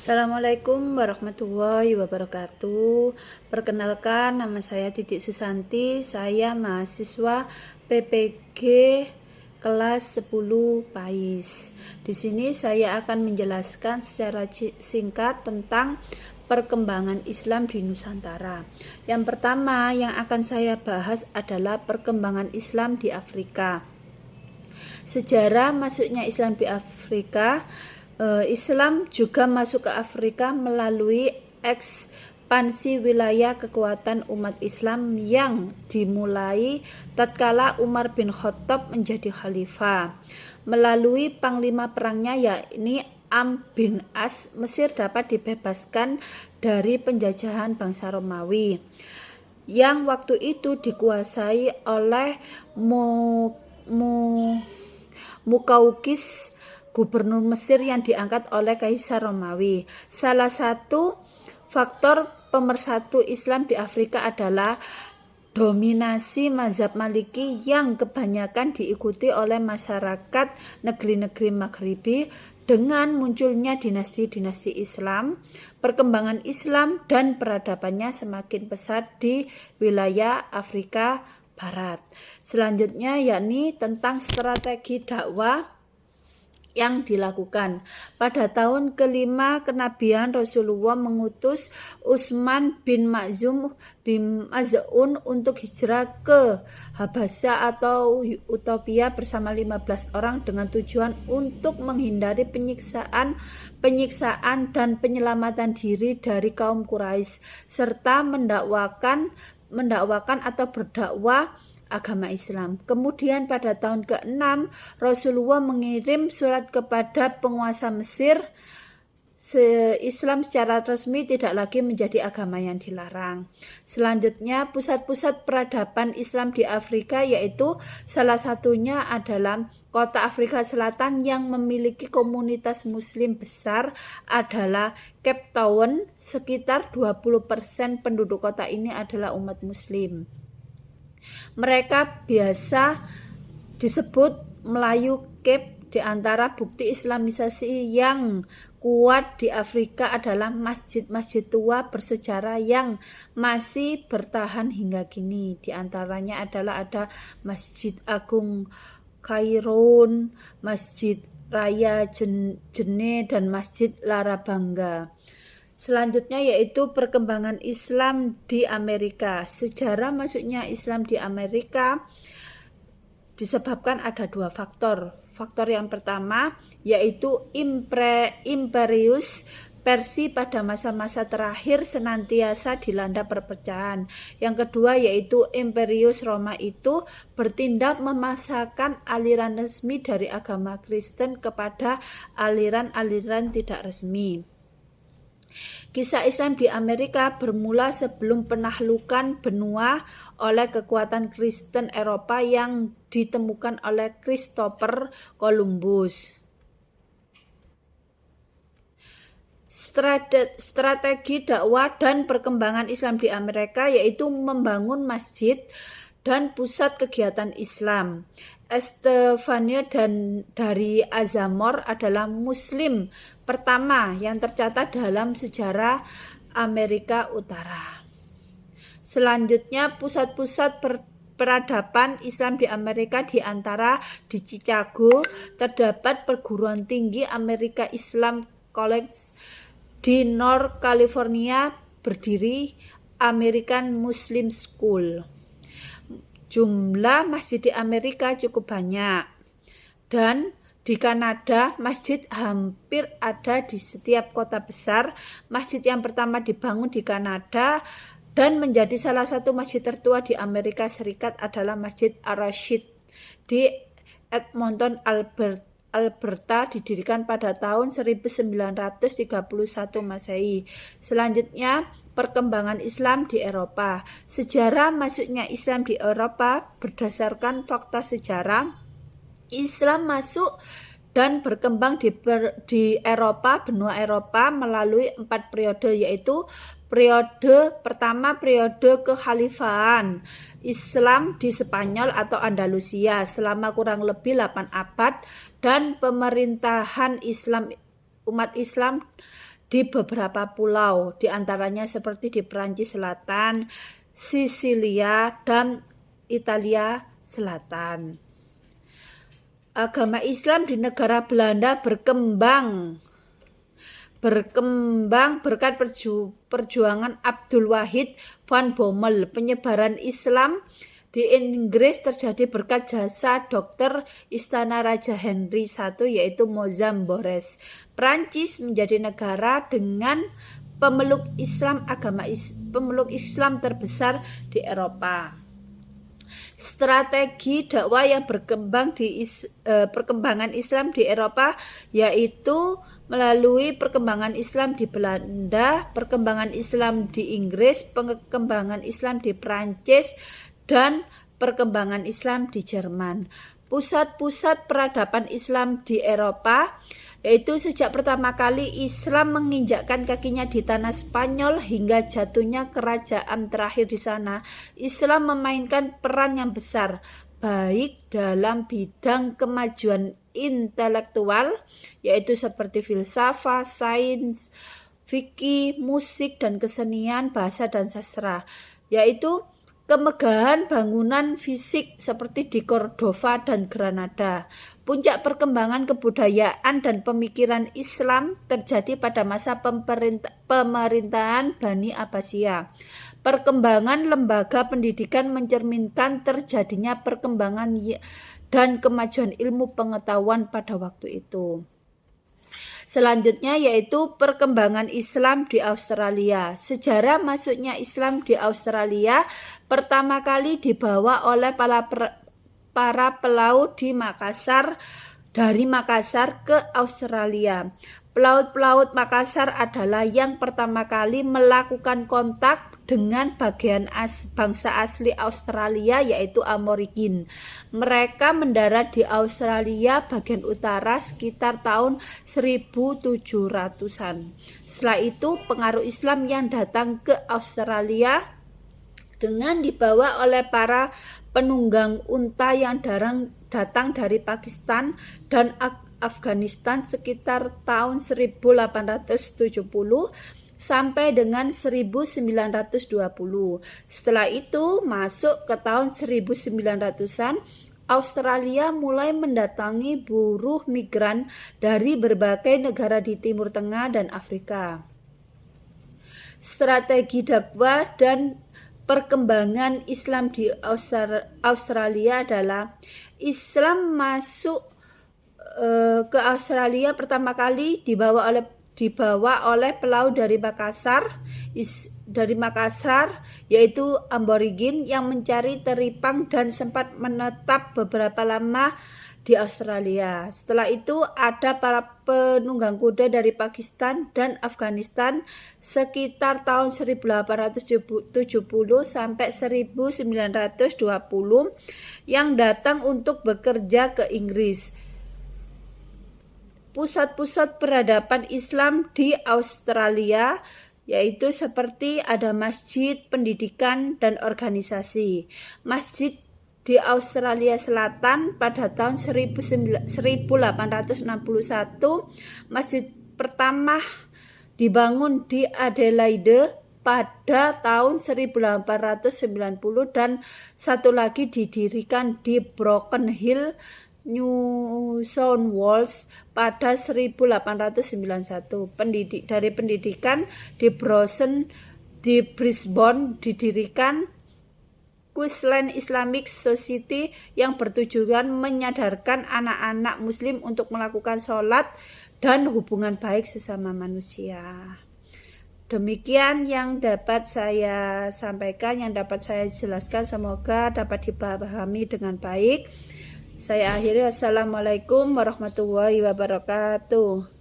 Assalamualaikum warahmatullahi wabarakatuh. Perkenalkan, nama saya Titik Susanti. Saya mahasiswa PPG kelas 10 PAIS. Di sini saya akan menjelaskan secara singkat tentang perkembangan Islam di Nusantara. Yang pertama yang akan saya bahas adalah perkembangan Islam di Afrika. Sejarah masuknya Islam di Afrika. Islam juga masuk ke Afrika melalui ekspansi wilayah kekuatan umat Islam yang dimulai tatkala Umar bin Khattab menjadi khalifah. Melalui panglima perangnya yakni Amr bin As, Mesir dapat dibebaskan dari penjajahan bangsa Romawi yang waktu itu dikuasai oleh Mukaukis, gubernur Mesir yang diangkat oleh Kaisar Romawi. Salah satu faktor pemersatu Islam di Afrika adalah dominasi mazhab Maliki yang kebanyakan diikuti oleh masyarakat negeri-negeri Maghribi. Dengan munculnya dinasti-dinasti Islam, perkembangan Islam dan peradabannya semakin pesat di wilayah Afrika Barat. Selanjutnya yakni tentang strategi dakwah yang dilakukan. Pada tahun kelima kenabian, Rasulullah mengutus Utsman bin Maz'un untuk hijrah ke Habasyah atau Utopia bersama 15 orang dengan tujuan untuk menghindari penyiksaan dan penyelamatan diri dari kaum Quraisy serta mendakwakan atau berdakwah agama Islam. Kemudian pada tahun ke-6 Rasulullah mengirim surat kepada penguasa Mesir. Islam secara resmi tidak lagi menjadi agama yang dilarang. Selanjutnya pusat-pusat peradaban Islam di Afrika, yaitu salah satunya adalah kota Afrika Selatan yang memiliki komunitas muslim besar adalah Cape Town. Sekitar 20% penduduk kota ini adalah umat muslim. Mereka biasa disebut Melayu Cape. Di antara bukti islamisasi yang kuat di Afrika adalah masjid-masjid tua bersejarah yang masih bertahan hingga kini. Di antaranya adalah ada Masjid Agung Kairon, Masjid Raya Jene, dan Masjid Larabangga. Selanjutnya yaitu perkembangan Islam di Amerika. Sejarah masuknya Islam di Amerika disebabkan ada dua faktor. Faktor yang pertama yaitu Imperius Persia pada masa-masa terakhir senantiasa dilanda perpecahan. Yang kedua yaitu Imperius Roma itu bertindak memasakkan aliran resmi dari agama Kristen kepada aliran-aliran tidak resmi. Kisah Islam di Amerika bermula sebelum penaklukan benua oleh kekuatan Kristen Eropa yang ditemukan oleh Christopher Columbus. Strategi dakwah dan perkembangan Islam di Amerika yaitu membangun masjid dan pusat kegiatan Islam. Estefania dari Azamor adalah Muslim pertama yang tercatat dalam sejarah Amerika Utara. Selanjutnya pusat-pusat peradaban Islam di Amerika di antara di Chicago terdapat perguruan tinggi Amerika Islam College, di North California berdiri American Muslim School. Jumlah masjid di Amerika cukup banyak, dan di Kanada masjid hampir ada di setiap kota besar. Masjid yang pertama dibangun di Kanada dan menjadi salah satu masjid tertua di Amerika Serikat adalah Masjid Ar-Rashid di Edmonton, Alberta, didirikan pada tahun 1931 Masehi. Selanjutnya perkembangan Islam di Eropa. Sejarah masuknya Islam di Eropa berdasarkan fakta sejarah. Islam masuk dan berkembang di Eropa, benua Eropa melalui 4 periode, yaitu periode pertama, periode kekhalifahan Islam di Spanyol atau Andalusia selama kurang lebih 8 abad, dan pemerintahan umat Islam di beberapa pulau, di antaranya seperti di Perancis Selatan, Sisilia, dan Italia Selatan. Agama Islam di negara Belanda berkembang berkat perjuangan Abdul Wahid van Bommel. Penyebaran Islam di Inggris terjadi berkat jasa dokter Istana Raja Henry I yaitu Mozam Bores. Prancis menjadi negara dengan pemeluk Islam terbesar di Eropa. Strategi dakwah yang berkembang di perkembangan Islam di Eropa yaitu melalui perkembangan Islam di Belanda, perkembangan Islam di Inggris, perkembangan Islam di Prancis, dan perkembangan Islam di Jerman. Pusat-pusat peradaban Islam di Eropa yaitu sejak pertama kali Islam menginjakkan kakinya di tanah Spanyol hingga jatuhnya kerajaan terakhir di sana, Islam memainkan peran yang besar baik dalam bidang kemajuan intelektual yaitu seperti filsafat, sains, fikih, musik dan kesenian, bahasa dan sastra, yaitu kemegahan bangunan fisik seperti di Cordova dan Granada. Puncak perkembangan kebudayaan dan pemikiran Islam terjadi pada masa pemerintahan Bani Abbasiyah. Perkembangan lembaga pendidikan mencerminkan terjadinya perkembangan dan kemajuan ilmu pengetahuan pada waktu itu. Selanjutnya yaitu perkembangan Islam di Australia. Sejarah masuknya Islam di Australia pertama kali dibawa oleh para pelaut dari Makassar ke Australia. Pelaut-pelaut Makassar adalah yang pertama kali melakukan kontak dengan bagian bangsa asli Australia yaitu Aborigin. Mereka mendarat di Australia bagian utara sekitar tahun 1700-an. Setelah itu pengaruh Islam yang datang ke Australia dengan dibawa oleh para penunggang unta yang datang dari Pakistan dan Afghanistan sekitar tahun 1870 sampai dengan 1920. Setelah itu masuk ke tahun 1900-an, Australia mulai mendatangi buruh migran dari berbagai negara di Timur Tengah dan Afrika. Strategi dakwah dan perkembangan Islam di Australia adalah Islam masuk ke Australia pertama kali dibawa oleh pelaut dari Makassar yaitu Aborigin yang mencari teripang dan sempat menetap beberapa lama di Australia. Setelah itu ada para penunggang kuda dari Pakistan dan Afghanistan sekitar tahun 1870 sampai 1920 yang datang untuk bekerja ke Inggris. Pusat-pusat peradaban Islam di Australia yaitu seperti ada masjid, pendidikan, dan organisasi. Masjid di Australia Selatan pada tahun 1861, masjid pertama dibangun di Adelaide pada tahun 1890 dan satu lagi didirikan di Broken Hill, New South Wales pada 1891. Dari pendidikan di Brisbane didirikan Queensland Islamic Society yang bertujuan menyadarkan anak-anak muslim untuk melakukan sholat dan hubungan baik sesama manusia. Demikian yang dapat saya sampaikan, yang dapat saya jelaskan, semoga dapat dipahami dengan baik. Saya akhiri, wassalamualaikum warahmatullahi wabarakatuh.